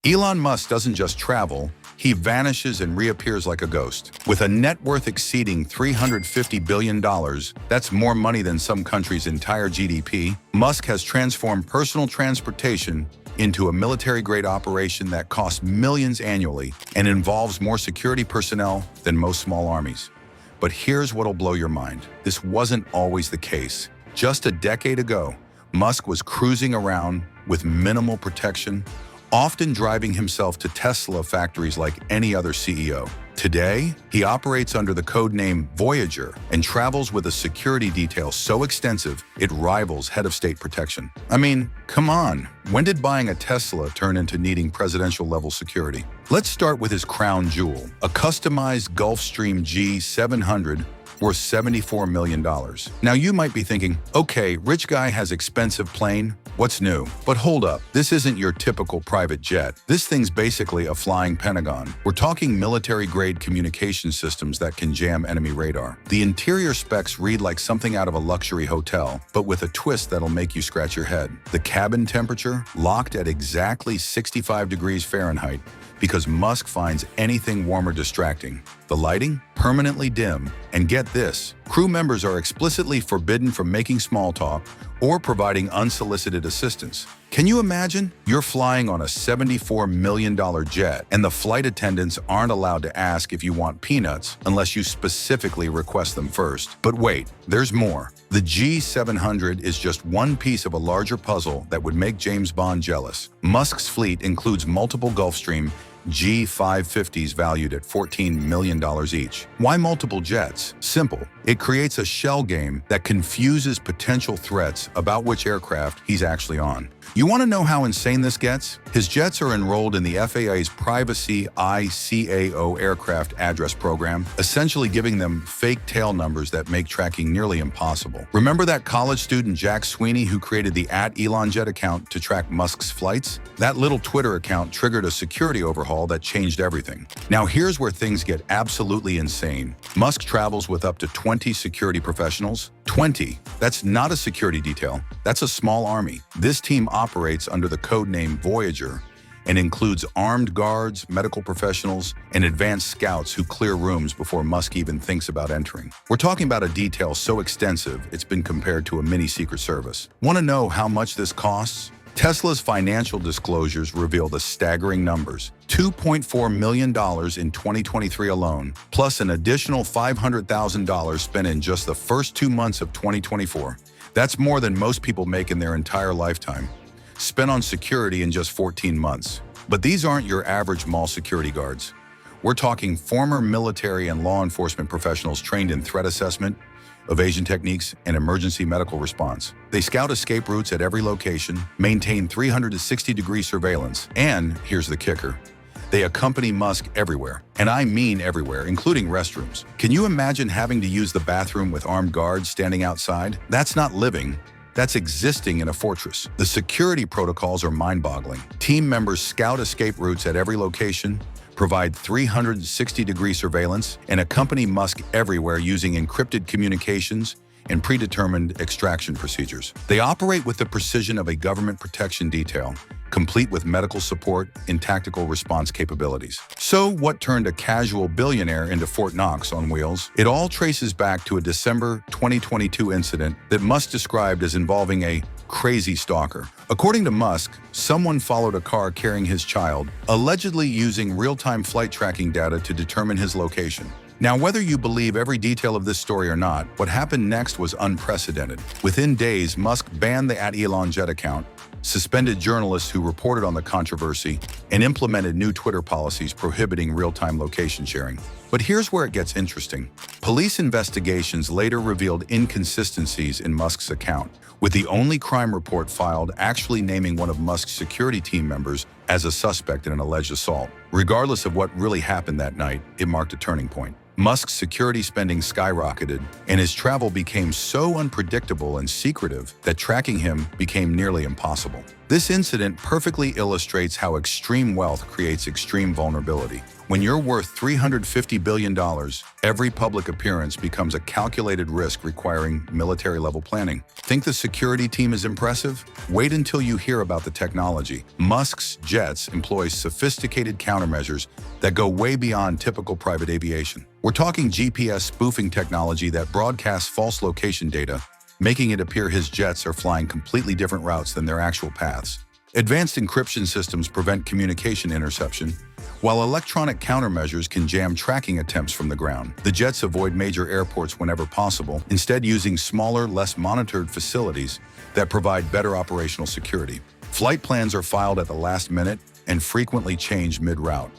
Elon Musk doesn't just travel, he vanishes and reappears like a ghost. With a net worth exceeding $350 billion, that's more money than some countries' entire GDP, Musk has transformed personal transportation into a military-grade operation that costs millions annually and involves more security personnel than most small armies. But here's what'll blow your mind. This wasn't always the case. Just a decade ago, Musk was cruising around with minimal protection, often driving himself to Tesla factories like any other CEO. Today, he operates under the codename Voyager and travels with a security detail so extensive it rivals head of state protection. I mean, come on, when did buying a Tesla turn into needing presidential-level security? Let's start with his crown jewel, a customized Gulfstream G700 worth $74 million. Now you might be thinking, okay, rich guy has expensive plane, what's new? But hold up, this isn't your typical private jet. This thing's basically a flying pentagon. We're talking military-grade communication systems that can jam enemy radar. The interior specs read like something out of a luxury hotel, but with a twist that'll make you scratch your head. The cabin temperature, locked at exactly 65 degrees Fahrenheit, because Musk finds anything warmer distracting. The lighting? Permanently dim. And get this, crew members are explicitly forbidden from making small talk or providing unsolicited assistance. Can you imagine? You're flying on a $74 million jet, and the flight attendants aren't allowed to ask if you want peanuts unless you specifically request them first. But wait, there's more. The G700 is just one piece of a larger puzzle that would make James Bond jealous. Musk's fleet includes multiple Gulfstream G550s valued at $14 million each. Why multiple jets? Simple. It creates a shell game that confuses potential threats about which aircraft he's actually on. You want to know how insane this gets? His jets are enrolled in the FAA's Privacy ICAO aircraft address program, essentially giving them fake tail numbers that make tracking nearly impossible. Remember that college student Jack Sweeney who created the @ElonJet account to track Musk's flights? That little Twitter account triggered a security overhaul that changed everything. Now here's where things get absolutely insane. Musk travels with up to 20 security professionals. 20. That's not a security detail. That's a small army. This team operates under the codename Voyager and includes armed guards, medical professionals, and advanced scouts who clear rooms before Musk even thinks about entering. We're talking about a detail so extensive it's been compared to a mini Secret Service. Want to know how much this costs? Tesla's financial disclosures reveal the staggering numbers. $2.4 million in 2023 alone, plus an additional $500,000 spent in just the first 2 months of 2024. That's more than most people make in their entire lifetime, spent on security in just 14 months. But these aren't your average mall security guards. We're talking former military and law enforcement professionals trained in threat assessment, evasion techniques, and emergency medical response. They scout escape routes at every location, maintain 360-degree surveillance, and here's the kicker. They accompany Musk everywhere, and I mean everywhere, including restrooms. Can you imagine having to use the bathroom with armed guards standing outside? That's not living. That's existing in a fortress. The security protocols are mind-boggling. Team members scout escape routes at every location, provide 360-degree surveillance, and accompany Musk everywhere using encrypted communications and predetermined extraction procedures. They operate with the precision of a government protection detail, complete with medical support and tactical response capabilities. So what turned a casual billionaire into Fort Knox on wheels? It all traces back to a December 2022 incident that Musk described as involving a crazy stalker. According to Musk, someone followed a car carrying his child, allegedly using real-time flight tracking data to determine his location. Now, whether you believe every detail of this story or not, what happened next was unprecedented. Within days, Musk banned the @ElonJet account, suspended journalists who reported on the controversy, and implemented new Twitter policies prohibiting real-time location sharing. But here's where it gets interesting. Police investigations later revealed inconsistencies in Musk's account, with the only crime report filed actually naming one of Musk's security team members as a suspect in an alleged assault. Regardless of what really happened that night, it marked a turning point. Musk's security spending skyrocketed, and his travel became so unpredictable and secretive that tracking him became nearly impossible. This incident perfectly illustrates how extreme wealth creates extreme vulnerability. When you're worth $350 billion, every public appearance becomes a calculated risk requiring military-level planning. Think the security team is impressive? Wait until you hear about the technology. Musk's jets employ sophisticated countermeasures that go way beyond typical private aviation. We're talking GPS spoofing technology that broadcasts false location data, making it appear his jets are flying completely different routes than their actual paths. Advanced encryption systems prevent communication interception, while electronic countermeasures can jam tracking attempts from the ground. The jets avoid major airports whenever possible, instead using smaller, less monitored facilities that provide better operational security. Flight plans are filed at the last minute and frequently changed mid-route,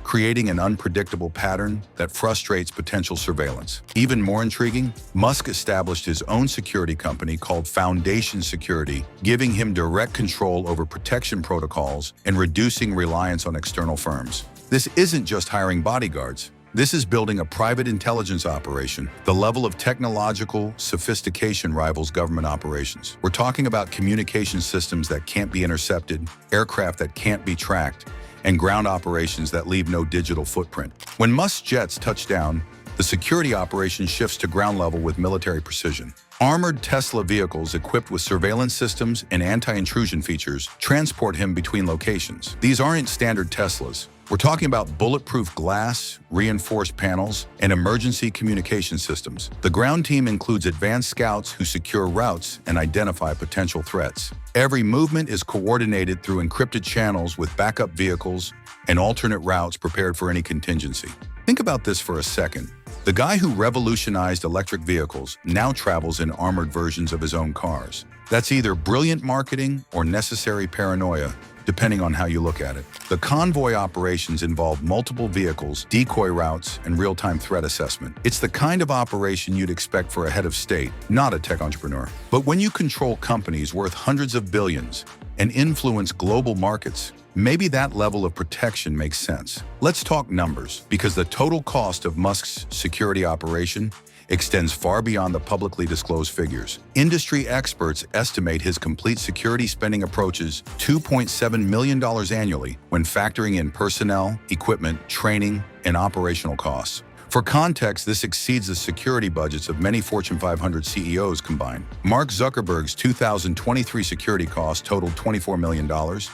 creating an unpredictable pattern that frustrates potential surveillance. Even more intriguing, Musk established his own security company called Foundation Security, giving him direct control over protection protocols and reducing reliance on external firms. This isn't just hiring bodyguards. This is building a private intelligence operation. The level of technological sophistication rivals government operations. We're talking about communication systems that can't be intercepted, aircraft that can't be tracked, and ground operations that leave no digital footprint. When Musk's jets touch down, the security operation shifts to ground level with military precision. Armored Tesla vehicles equipped with surveillance systems and anti-intrusion features transport him between locations. These aren't standard Teslas. We're talking about bulletproof glass, reinforced panels, and emergency communication systems. The ground team includes advanced scouts who secure routes and identify potential threats. Every movement is coordinated through encrypted channels with backup vehicles and alternate routes prepared for any contingency. Think about this for a second. The guy who revolutionized electric vehicles now travels in armored versions of his own cars. That's either brilliant marketing or necessary paranoia, depending on how you look at it. The convoy operations involve multiple vehicles, decoy routes, and real-time threat assessment. It's the kind of operation you'd expect for a head of state, not a tech entrepreneur. But when you control companies worth hundreds of billions and influence global markets, maybe that level of protection makes sense. Let's talk numbers, because the total cost of Musk's security operation extends far beyond the publicly disclosed figures. Industry experts estimate his complete security spending approaches $2.7 million annually when factoring in personnel, equipment, training, and operational costs. For context, this exceeds the security budgets of many Fortune 500 CEOs combined. Mark Zuckerberg's 2023 security costs totaled $24 million,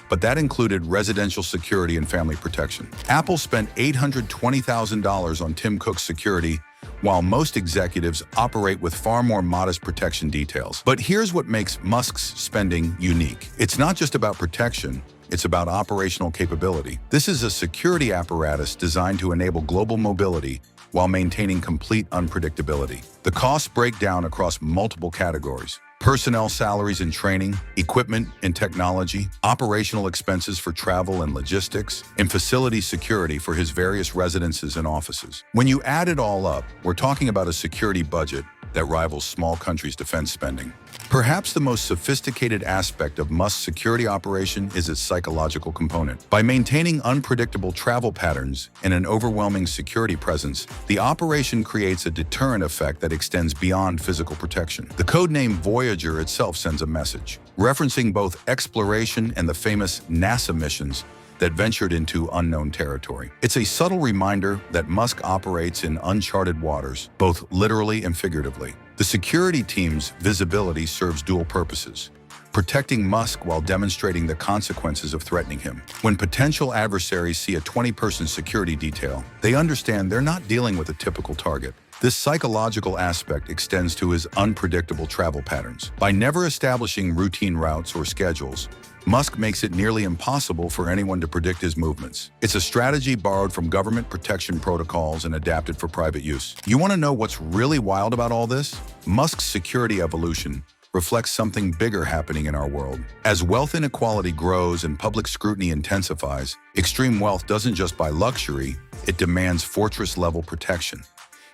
but that included residential security and family protection. Apple spent $820,000 on Tim Cook's security, while most executives operate with far more modest protection details. But here's what makes Musk's spending unique. It's not just about protection, it's about operational capability. This is a security apparatus designed to enable global mobility while maintaining complete unpredictability. The costs break down across multiple categories: personnel salaries and training, equipment and technology, operational expenses for travel and logistics, and facility security for his various residences and offices. When you add it all up, we're talking about a security budget that rivals small countries' defense spending. Perhaps the most sophisticated aspect of Musk's security operation is its psychological component. By maintaining unpredictable travel patterns and an overwhelming security presence, the operation creates a deterrent effect that extends beyond physical protection. The codename Voyager itself sends a message, referencing both exploration and the famous NASA missions that ventured into unknown territory. It's a subtle reminder that Musk operates in uncharted waters, both literally and figuratively. The security team's visibility serves dual purposes: protecting Musk while demonstrating the consequences of threatening him. When potential adversaries see a 20-person security detail, they understand they're not dealing with a typical target. This psychological aspect extends to his unpredictable travel patterns. By never establishing routine routes or schedules, Musk makes it nearly impossible for anyone to predict his movements. It's a strategy borrowed from government protection protocols and adapted for private use. You want to know what's really wild about all this? Musk's security evolution reflects something bigger happening in our world. As wealth inequality grows and public scrutiny intensifies, extreme wealth doesn't just buy luxury, it demands fortress-level protection.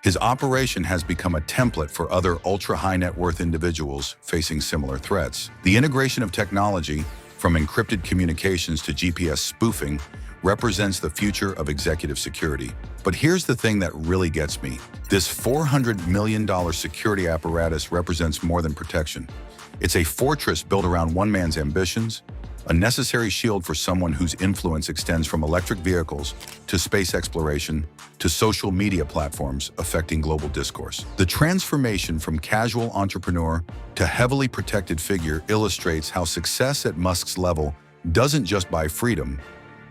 His operation has become a template for other ultra-high net worth individuals facing similar threats. The integration of technology, from encrypted communications to GPS spoofing, represents the future of executive security. But here's the thing that really gets me. This $400 million security apparatus represents more than protection. It's a fortress built around one man's ambitions, a necessary shield for someone whose influence extends from electric vehicles to space exploration to social media platforms affecting global discourse. The transformation from casual entrepreneur to heavily protected figure illustrates how success at Musk's level doesn't just buy freedom,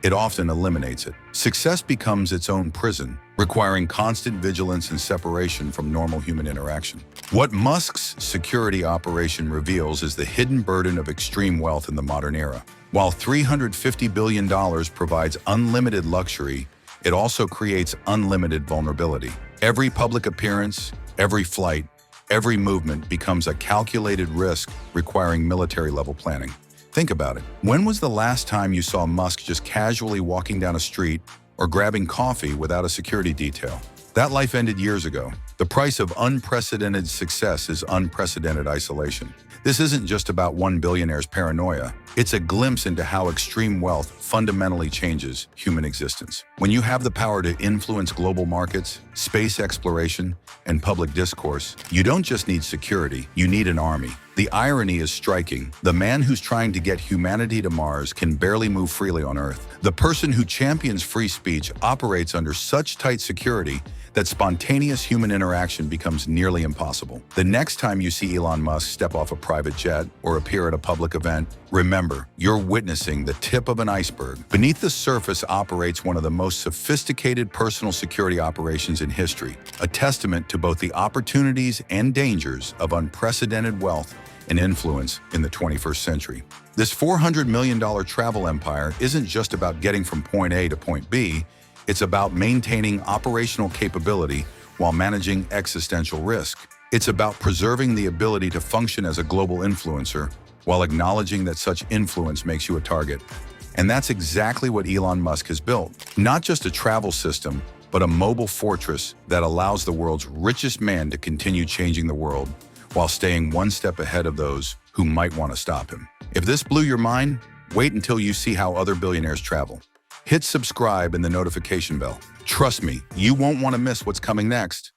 it often eliminates it. Success becomes its own prison, requiring constant vigilance and separation from normal human interaction. What Musk's security operation reveals is the hidden burden of extreme wealth in the modern era. While $350 billion provides unlimited luxury, it also creates unlimited vulnerability. Every public appearance, every flight, every movement becomes a calculated risk requiring military-level planning. Think about it. When was the last time you saw Musk just casually walking down a street or grabbing coffee without a security detail? That life ended years ago. The price of unprecedented success is unprecedented isolation. This isn't just about one billionaire's paranoia. It's a glimpse into how extreme wealth fundamentally changes human existence. When you have the power to influence global markets, space exploration, and public discourse, you don't just need security, you need an army. The irony is striking. The man who's trying to get humanity to Mars can barely move freely on Earth. The person who champions free speech operates under such tight security that spontaneous human interaction becomes nearly impossible. The next time you see Elon Musk step off a private jet or appear at a public event, remember, you're witnessing the tip of an iceberg. Beneath the surface operates one of the most sophisticated personal security operations in history, a testament to both the opportunities and dangers of unprecedented wealth and influence in the 21st century. This $400 million travel empire isn't just about getting from point A to point B, it's about maintaining operational capability while managing existential risk. It's about preserving the ability to function as a global influencer while acknowledging that such influence makes you a target. And that's exactly what Elon Musk has built. Not just a travel system, but a mobile fortress that allows the world's richest man to continue changing the world while staying one step ahead of those who might want to stop him. If this blew your mind, wait until you see how other billionaires travel. Hit subscribe and the notification bell. Trust me, you won't want to miss what's coming next.